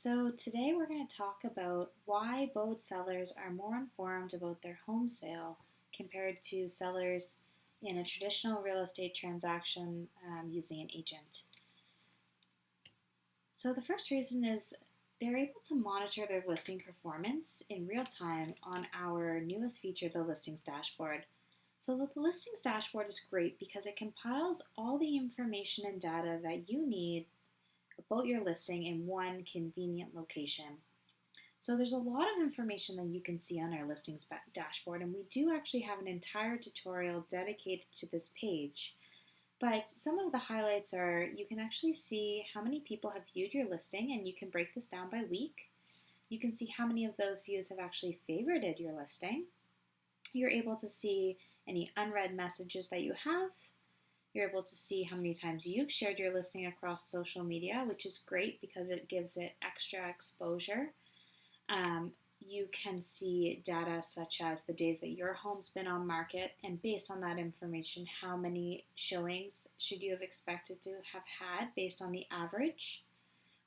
So, today we're going to talk about why boat sellers are more informed about their home sale compared to sellers in a traditional real estate transaction using an agent. So, the first reason is they're able to monitor their listing performance in real time on our newest feature, the Listings Dashboard. So, the Listings Dashboard is great because it compiles all the information and data that you need about your listing in one convenient location. So there's a lot of information that you can see on our listings dashboard, and we do actually have an entire tutorial dedicated to this page. But some of the highlights are you can actually see how many people have viewed your listing, and you can break this down by week. You can see how many of those views have actually favorited your listing. You're able to see any unread messages that you have. You're able to see how many times you've shared your listing across social media, which is great because it gives it extra exposure. You can see data such as the days that your home's been on market, and based on that information, how many showings should you have expected to have had based on the average.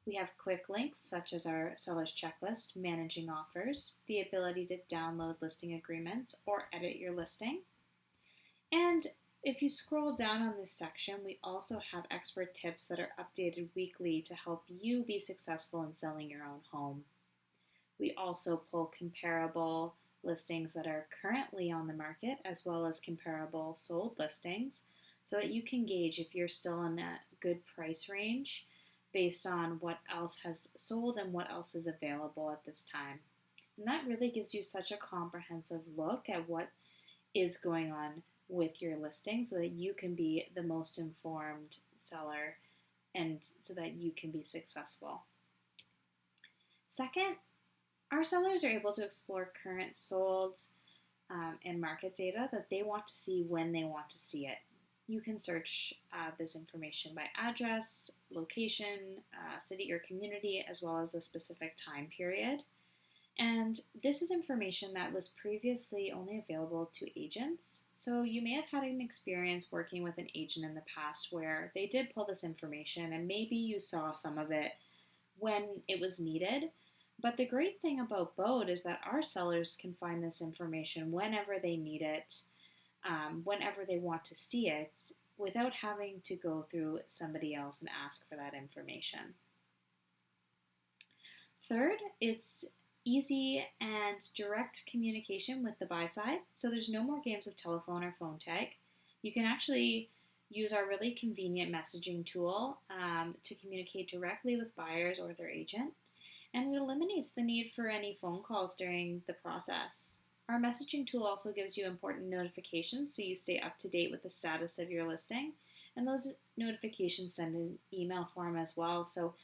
We have quick links such as our seller's checklist, managing offers, the ability to download listing agreements or edit your listing. And if you scroll down on this section, we also have expert tips that are updated weekly to help you be successful in selling your own home. We also pull comparable listings that are currently on the market as well as comparable sold listings so that you can gauge if you're still in a good price range based on what else has sold and what else is available at this time. And that really gives you such a comprehensive look at what is going on with your listing so that you can be the most informed seller and so that you can be successful. Second, our sellers are able to explore current sold and market data that they want to see when they want to see it. You can search this information by address, location, city or community, as well as a specific time period. And this is information that was previously only available to agents. So you may have had an experience working with an agent in the past where they did pull this information and maybe you saw some of it when it was needed. But the great thing about Bode is that our sellers can find this information whenever they need it, whenever they want to see it, without having to go through somebody else and ask for that information. Third, it's easy and direct communication with the buy side. So there's no more games of telephone or phone tag. You can actually use our really convenient messaging tool to communicate directly with buyers or their agent. And it eliminates the need for any phone calls during the process. Our messaging tool also gives you important notifications so you stay up to date with the status of your listing. And those notifications send an email form as well. So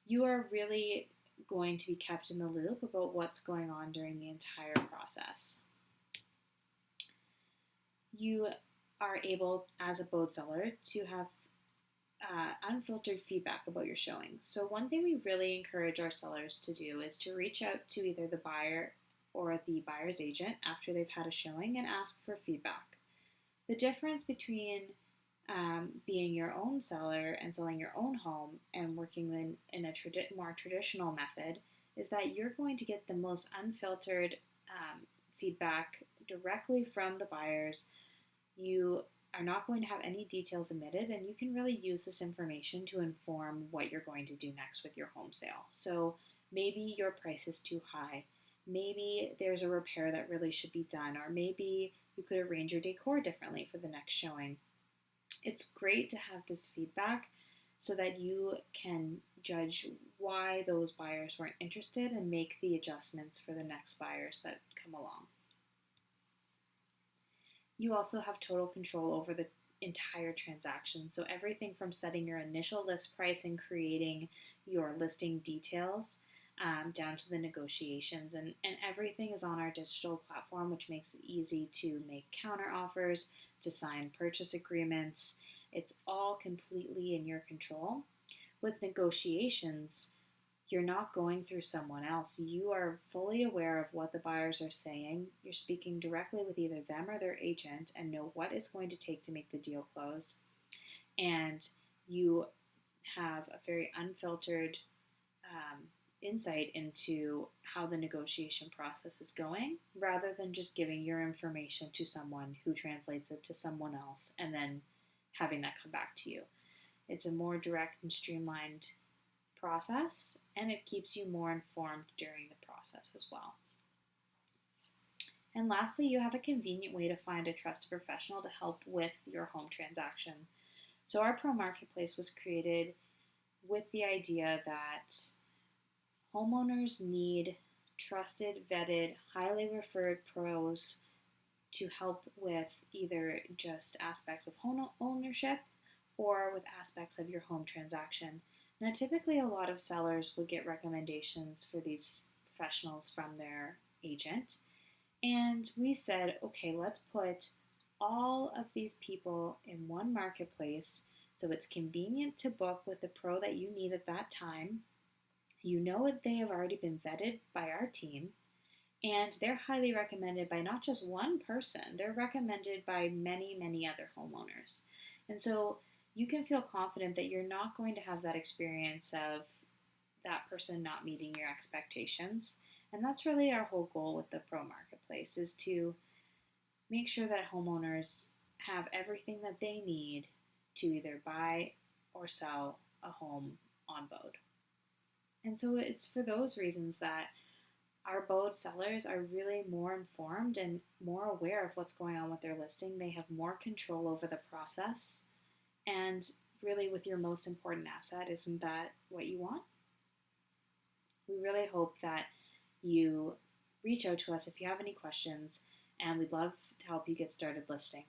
you are really going to be kept in the loop about what's going on during the entire process. You are able, as a boat seller, to have unfiltered feedback about your showings. So one thing we really encourage our sellers to do is to reach out to either the buyer or the buyer's agent after they've had a showing and ask for feedback. The difference between being your own seller and selling your own home and working in a more traditional method is that you're going to get the most unfiltered feedback directly from the buyers. You are not going to have any details omitted, and you can really use this information to inform what you're going to do next with your home sale. So maybe your price is too high. Maybe there's a repair that really should be done, or maybe you could arrange your decor differently for the next showing. It's great to have this feedback so that you can judge why those buyers weren't interested and make the adjustments for the next buyers that come along. You also have total control over the entire transaction. So everything from setting your initial list price and creating your listing details down to the negotiations. And everything is on our digital platform, which makes it easy to make counter offers, to sign purchase agreements. It's all completely in your control. With negotiations, you're not going through someone else. You are fully aware of what the buyers are saying. You're speaking directly with either them or their agent and know what it's going to take to make the deal close. And you have a very unfiltered insight into how the negotiation process is going rather than just giving your information to someone who translates it to someone else and then having that come back to you. It's a more direct and streamlined process, and it keeps you more informed during the process as well. And lastly, you have a convenient way to find a trusted professional to help with your home transaction. So our Pro Marketplace was created with the idea that homeowners need trusted, vetted, highly referred pros to help with either just aspects of home ownership or with aspects of your home transaction. Now, typically a lot of sellers will get recommendations for these professionals from their agent. And we said, okay, let's put all of these people in one marketplace so it's convenient to book with the pro that you need at that time. You know that they have already been vetted by our team, and they're highly recommended by not just one person, they're recommended by many, many other homeowners. And so you can feel confident that you're not going to have that experience of that person not meeting your expectations. And that's really our whole goal with the Pro Marketplace, is to make sure that homeowners have everything that they need to either buy or sell a home on Bode. And so it's for those reasons that our Bode sellers are really more informed and more aware of what's going on with their listing. They have more control over the process. And really, with your most important asset, isn't that what you want? We really hope that you reach out to us if you have any questions, and we'd love to help you get started listing.